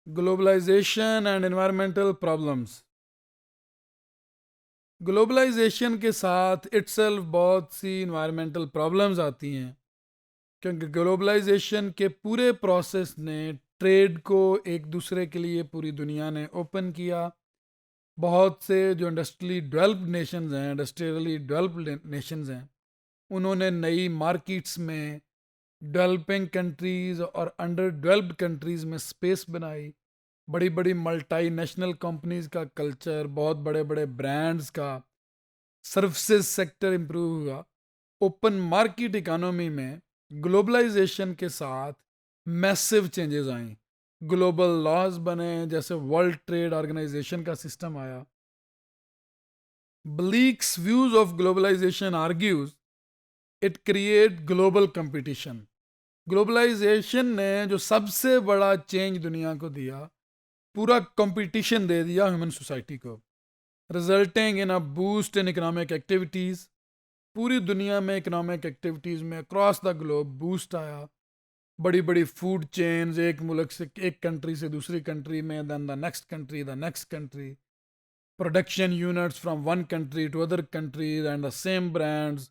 Globalisation and environmental problems. Globalisation के साथ itself बहुत सी इन्वायरमेंटल प्रॉब्लम्स आती हैं, क्योंकि ग्लोबलाइजेशन के पूरे प्रोसेस ने ट्रेड को एक दूसरे के लिए पूरी दुनिया ने ओपन किया। बहुत से जो इंडस्ट्रियली डेवलप्ड नेशंस हैं, उन्होंने नई मार्केट्स में डेवलपिंग कंट्रीज़ और अंडर डेवलप्ड कंट्रीज़ में स्पेस बनाई। बड़ी बड़ी मल्टी नेशनल कंपनीज का कल्चर, बहुत बड़े बड़े ब्रांड्स का सर्विसेज सेक्टर इंप्रूव हुआ। ओपन मार्केट इकोनॉमी में ग्लोबलाइजेशन के साथ मैसिव चेंजेस आई। ग्लोबल लॉज बने, जैसे वर्ल्ड ट्रेड ऑर्गेनाइजेशन का सिस्टम आया। Bleakest views of globalisation argues it create global competition. Globalisation ने जो सबसे बड़ा चेंज दुनिया को दिया, पूरा कंपटीशन दे दिया ह्यूमन सोसाइटी को, resulting in a boost in economic activities. पूरी दुनिया में इकोनॉमिक एक्टिविटीज़ में अक्रॉस द ग्लोब बूस्ट आया। बड़ी बड़ी फूड चेन्स, एक मुल्क से, एक कंट्री से दूसरी कंट्री में, than the next country, production units from one country to other countries and the same brands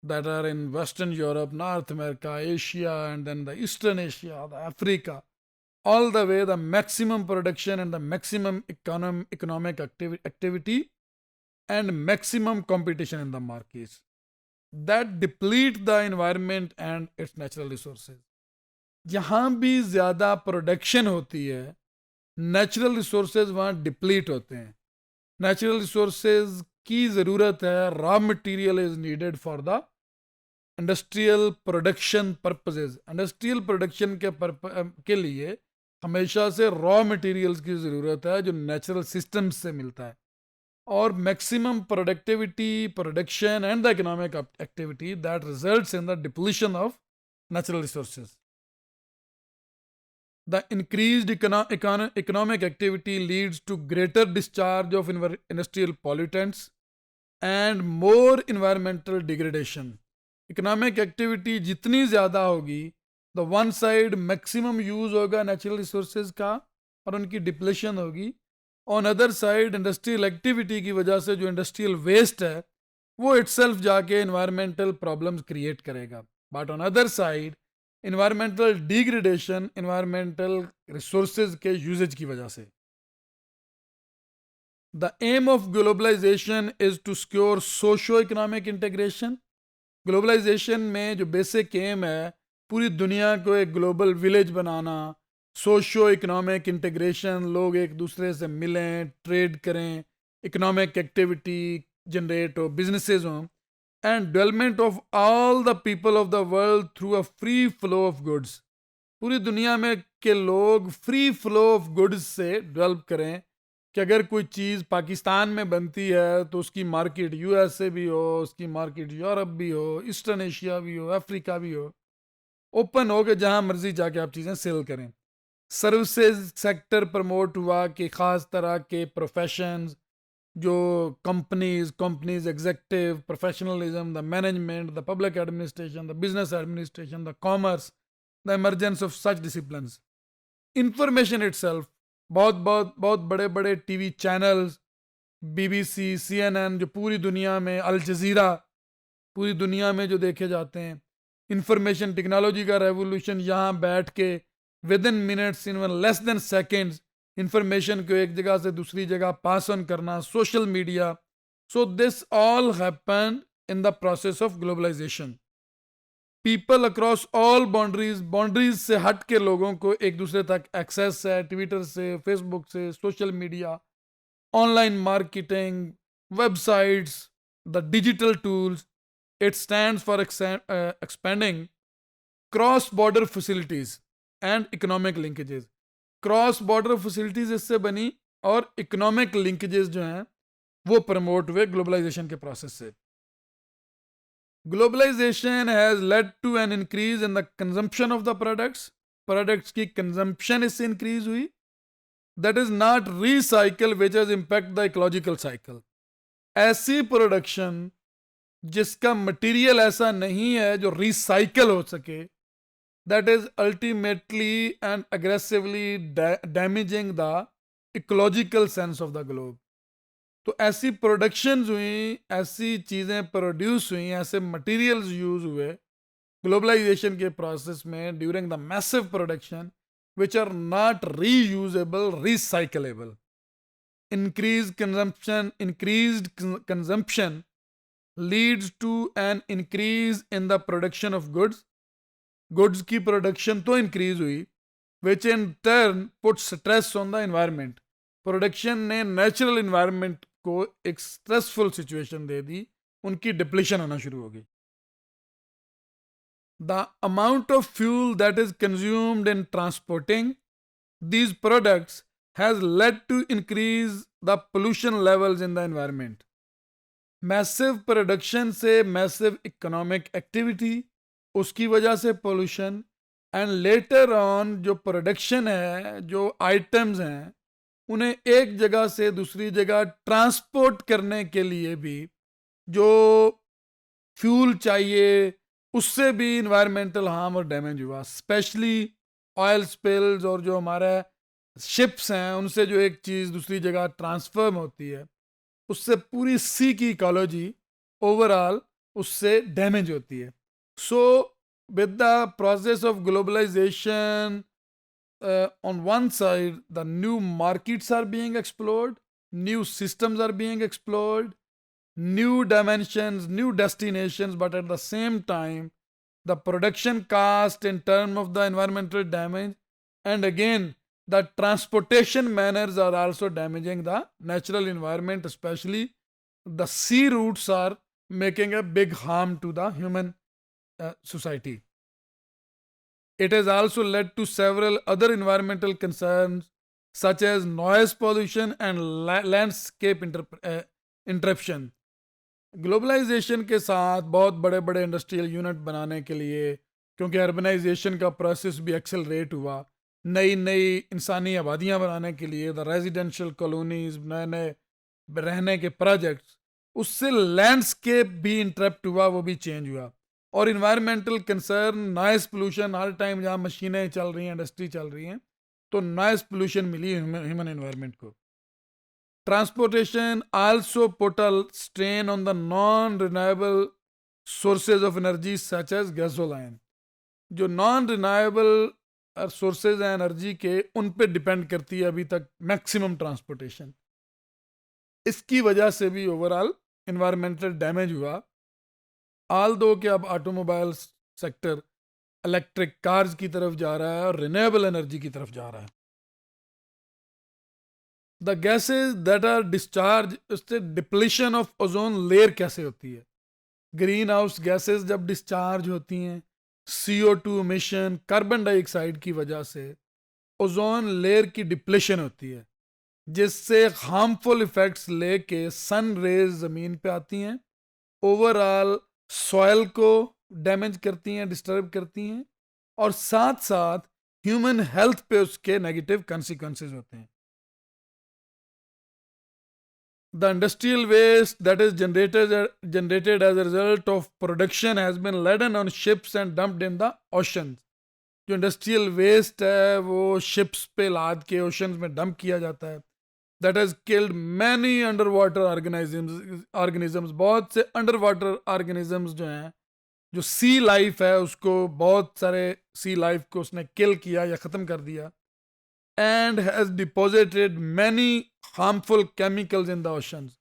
that are in Western Europe, North America, Asia, and then the Eastern Asia, the Africa, all the way the maximum production and the maximum economic activity and maximum competition in the markets that deplete the environment and its natural resources. जहाँ भी ज़्यादा production होती है, natural resources वहाँ deplete होते हैं। Natural resources की ज़रूरत है, raw material is needed for the industrial production purposes. Industrial production के लिए हमेशा से रॉ मटेरियल्स की ज़रूरत है, जो नेचुरल सिस्टम्स से मिलता है। और maximum productivity, production and the economic activity that results in the depletion of natural resources. The increased economic activity leads to greater discharge of industrial pollutants and more environmental degradation. Economic activity जितनी ज़्यादा होगी, the one side maximum use होगा natural resources का और उनकी depletion होगी। On other side industrial activity की वजह से जो इंडस्ट्रियल वेस्ट है, वो इटसेल्फ जाके इन्वायरमेंटल प्रॉब्लम्स क्रिएट करेगा। But on other side environmental degradation environmental resources के यूजेज की वजह से। The aim of globalisation is to secure socio economic integration. Globalisation में जो बेसिक एम है, पूरी दुनिया को एक ग्लोबल विलेज बनाना, सोशो इकोनॉमिक इंटीग्रेशन, लोग एक दूसरे से मिलें, ट्रेड करें, इकोनॉमिक एक्टिविटी जनरेट हो, बिजनेसेस हों, and development of all the people of the world through a free flow of goods. पूरी दुनिया में के लोग फ्री फ्लो ऑफ गुड्स से डेवलप करें, कि अगर कोई चीज़ पाकिस्तान में बनती है तो उसकी मार्केट यूएसए भी हो, उसकी मार्केट यूरोप भी हो, ईस्टर्न एशिया भी हो, अफ्रीका भी हो, ओपन हो कि जहाँ मर्जी जाके आप चीज़ें सेल करें। सर्विसेज सेक्टर प्रमोट हुआ कि ख़ास तरह के प्रोफेशंस, जो companies executive professionalism, the management, the public administration, the business administration, the commerce, the emergence of such disciplines. Information itself, बहुत बड़े बड़े टीवी चैनल्स, बीबीसी, सीएनएन, जो पूरी दुनिया में, अल जजीरा, पूरी दुनिया में जो देखे जाते हैं। इंफॉर्मेशन टेक्नोलॉजी का रेवोल्यूशन, यहाँ बैठ के within minutes, in less than seconds, information को एक जगह से दूसरी जगह पास ऑन करना, social media. So this all happen in the process of globalisation. People across all boundaries से हट के लोगों को एक दूसरे तक एक्सेस है, ट्विटर से, फेसबुक से, social media, online marketing, websites, the digital tools. It stands for expanding cross border facilities and economic linkages. Cross border facilities इससे बनी और इकोनॉमिक लिंकेजेस जो हैं वो प्रमोट हुए ग्लोबलाइजेशन के प्रोसेस से। Globalisation has led to an increase in the consumption of the products की कंजम्पशन इससे इंक्रीज हुई, that is not recycle which has impact the ecological cycle. ऐसी प्रोडक्शन जिसका मटेरियल ऐसा नहीं है जो रिसाइकल हो सके, that is ultimately and aggressively damaging the ecological sense of the globe. तो ऐसी प्रोडक्शंस हुई, ऐसी चीज़ें प्रोड्यूस हुई, ऐसे मटेरियल्स यूज हुए ग्लोबलाइजेशन के प्रोसेस में during the massive production which are not reusable, recyclable. Increased consumption leads to an increase in the production of goods. Goods की production तो increase हुई, which in turn puts stress on the environment. Production ने natural environment को एक stressful situation दे दी, उनकी depletion होना शुरू हो गई. The amount of fuel that is consumed in transporting these products has led to increase the pollution levels in the environment. Massive production से massive economic activity, उसकी वजह से pollution, and later on जो production है, जो items हैं, उन्हें एक जगह से दूसरी जगह ट्रांसपोर्ट करने के लिए भी जो फ्यूल चाहिए उससे भी इन्वायरमेंटल हार्म और डैमेज हुआ. स्पेशली ऑयल स्पिल्स और जो हमारा शिप्स हैं उनसे जो एक चीज़ दूसरी जगह ट्रांसफर होती है उससे पूरी सी की इकोलॉजी ओवरऑल उससे डैमेज होती है. So with the process of globalisation, on one side the new markets are being explored, new systems are being explored, new dimensions, new destinations, but at the same time the production cost in terms of the environmental damage, and again the transportation manners are also damaging the natural environment, especially the sea routes are making a big harm to the human society. It has also led to several other environmental concerns such as noise pollution and landscape interruption. Globalisation के साथ बहुत बड़े बड़े industrial unit बनाने के लिए, क्योंकि urbanisation का प्रोसेस भी एक्सेलरेट हुआ, नई नई इंसानी आबादियाँ बनाने के लिए द रेजिडेंशियल कॉलोनीज, नए नए रहने के प्रोजेक्ट्स, उससे लैंडस्केप भी इंटरप्ट हुआ, वो भी चेंज हुआ. और इन्वायरमेंटल कंसर्न, नॉइस पोल्यूशन, हर टाइम जहाँ मशीनें चल रही हैं, इंडस्ट्री चल रही हैं, तो नॉइस पोल्यूशन मिली ह्यूमन एनवायरनमेंट को. Transportation also put a strain on the non-renewable sources of energy such as gasoline. जो non-renewable sources हैं एनर्जी के, उन पे डिपेंड करती है अभी तक मैक्सिमम ट्रांसपोर्टेशन. इसकी वजह से भी ओवरऑल इन्वायरमेंटल डैमेज हुआ. ऑल दो कि अब ऑटोमोबाइल सेक्टर इलेक्ट्रिक कार्स की तरफ जा रहा है और रिन्यूएबल एनर्जी की तरफ जा रहा है. The gases that are discharge, उससे डिप्लीशन ऑफ ओजोन लेयर कैसे होती है. ग्रीन हाउस गैसेज जब डिस्चार्ज होती हैं CO2 एमिशन, कार्बन डाइऑक्साइड की वजह से ओजोन लेयर की डिप्लीशन होती है, जिससे हार्मफुल इफेक्ट्स लेके सन रेज ज़मीन पे आती हैं, ओवरऑल सॉयल को डैमेज करती हैं, डिस्टर्ब करती हैं, और साथ साथ ह्यूमन हेल्थ पे उसके नेगेटिव कंसिक्वेंसेस होते हैं. The industrial waste that is generated as a result of production has been laden on ships and dumped in the oceans. जो इंडस्ट्रियल वेस्ट है वो शिप्स पे लाद के ओशंस में डंप किया जाता है. That has killed many under water organisms. बहुत से अंडर वाटर ऑर्गेनिजम्स जो हैं, जो सी लाइफ है उसको, बहुत सारे सी लाइफ को उसने किल किया या ख़त्म कर दिया. And has deposited many harmful chemicals in the oceans.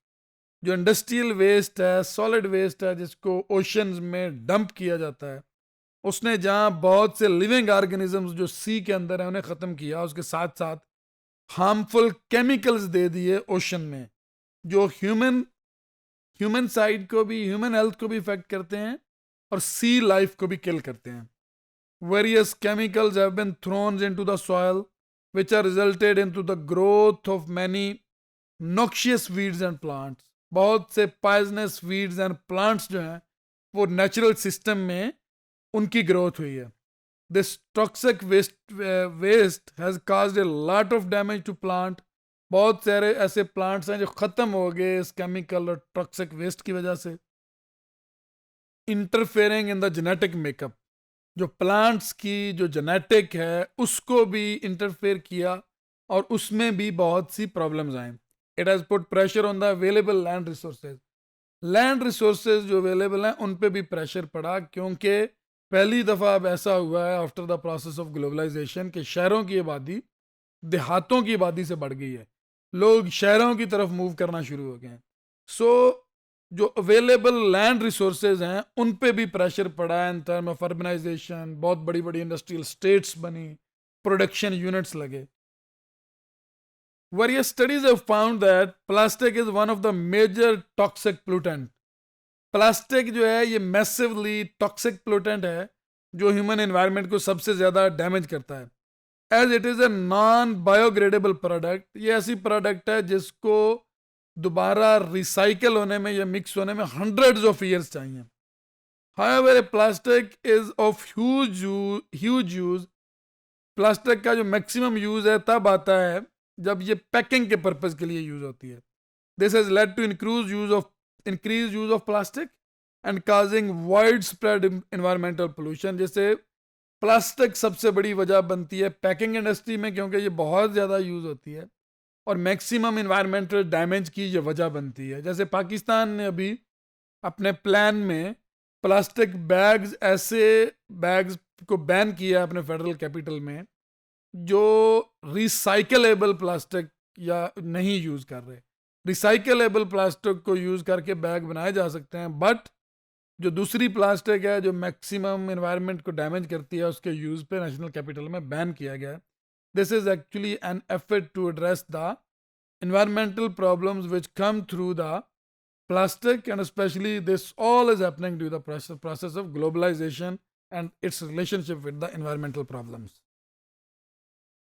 जो इंडस्ट्रियल वेस्ट है, सॉलिड वेस्ट है, जिसको ओशंस में डंप किया जाता है, उसने जहाँ बहुत से लिविंग ऑर्गेनिजम्स जो सी के अंदर है उन्हें ख़त्म किया, उसके साथ साथ हार्मफुल केमिकल्स दे दिए ओशन में, जो ह्यूमन साइड को भी, ह्यूमन हेल्थ को भी इफेक्ट करते हैं और सी लाइफ को भी किल करते हैं. Various chemicals have been thrown into the soil which are resulted into the growth of many noxious weeds and plants. बहुत से poisonous weeds and plants जो हैं वो natural system में उनकी growth हुई है. This toxic waste has caused a lot of damage to plant. बहुत सारे ऐसे plants हैं जो ख़त्म हो गए इस chemical और toxic waste की वजह से. Interfering in the genetic makeup. जो प्लांट्स की जो जेनेटिक है उसको भी इंटरफेयर किया और उसमें भी बहुत सी प्रॉब्लम्स आई. It has put pressure on the available land resources. Land resources जो अवेलेबल हैं उन पे भी प्रेशर पड़ा, क्योंकि पहली दफ़ा अब ऐसा हुआ है after the process of globalisation कि शहरों की आबादी देहातों की आबादी से बढ़ गई है. लोग शहरों की तरफ मूव करना शुरू हो गए हैं. सो जो अवेलेबल लैंड रिसोर्सेज हैं उन पे भी प्रेशर पड़ा है इन टर्म ऑफ अर्बनाइजेशन. बहुत बड़ी बड़ी इंडस्ट्रियल स्टेट्स बनी, प्रोडक्शन यूनिट्स लगे. Various studies have found that plastic is one of the major toxic pollutant. Plastic जो है ये मैसिवली टॉक्सिक पोल्यूटेंट है जो ह्यूमन एनवायरनमेंट को सबसे ज़्यादा डैमेज करता है. As it is a non biodegradable product. ये ऐसी प्रोडक्ट है जिसको दोबारा रिसाइकल होने में या मिक्स होने में हंड्रेड्स ऑफ ईयर्स चाहिए. However plastic is of huge use. Plastic का जो मैक्सिमम यूज है तब आता है जब ये पैकिंग के पर्पज के लिए यूज होती है. This has led to increase use of plastic and causing widespread environmental pollution. जैसे प्लास्टिक सबसे बड़ी वजह बनती है पैकिंग इंडस्ट्री में, क्योंकि ये बहुत ज़्यादा यूज़ होती है और मैक्सिमम इन्वायरमेंटल डैमेज की ये वजह बनती है. जैसे पाकिस्तान ने अभी अपने प्लान में प्लास्टिक बैग्स, ऐसे बैग्स को बैन किया अपने फेडरल कैपिटल में जो रिसाइकलेबल प्लास्टिक या नहीं यूज़ कर रहे. रिसाइकलेबल प्लास्टिक को यूज़ करके बैग बनाए जा सकते हैं, बट जो दूसरी प्लास्टिक है जो मैक्सिमम एनवायरनमेंट को डैमेज करती है उसके यूज़ पे नेशनल कैपिटल में बैन किया गया है. This is actually an effort to address the environmental problems which come through the plastic, and especially this all is happening due to the process of globalization and its relationship with the environmental problems.